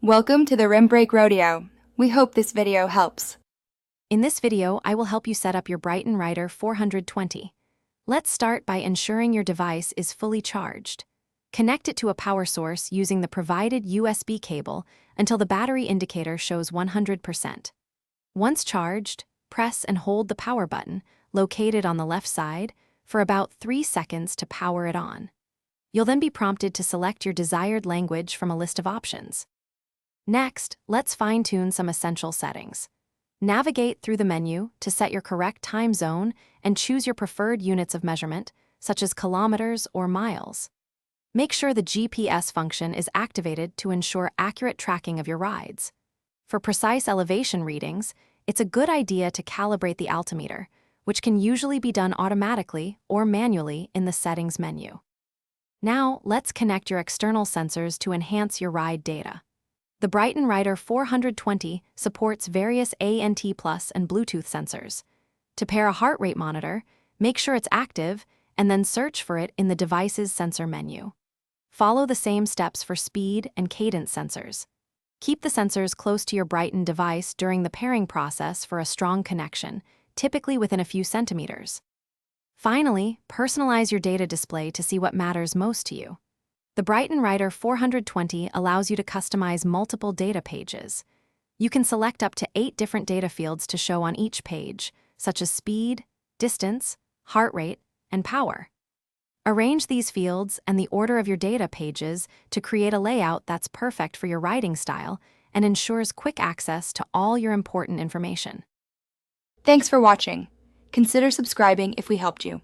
Welcome to the Rim Break Rodeo. We hope this video helps. In this video, I will help you set up your Bryton Rider 420. Let's start by ensuring your device is fully charged. Connect it to a power source using the provided USB cable until the battery indicator shows 100%. Once charged, press and hold the power button, located on the left side, for about 3 seconds to power it on. You'll then be prompted to select your desired language from a list of options. Next, let's fine-tune some essential settings. Navigate through the menu to set your correct time zone and choose your preferred units of measurement, such as kilometers or miles. Make sure the GPS function is activated to ensure accurate tracking of your rides. For precise elevation readings, it's a good idea to calibrate the altimeter, which can usually be done automatically or manually in the Settings menu. Now, let's connect your external sensors to enhance your ride data. The Bryton Rider 420 supports various ANT+ and Bluetooth sensors. To pair a heart rate monitor, make sure it's active and then search for it in the device's sensor menu. Follow the same steps for speed and cadence sensors. Keep the sensors close to your Bryton device during the pairing process for a strong connection, typically within a few centimeters. Finally, personalize your data display to see what matters most to you. The Bryton Rider 420 allows you to customize multiple data pages. You can select up to 8 different data fields to show on each page, such as speed, distance, heart rate, and power. Arrange these fields and the order of your data pages to create a layout that's perfect for your riding style and ensures quick access to all your important information. Thanks for watching. Consider subscribing if we helped you.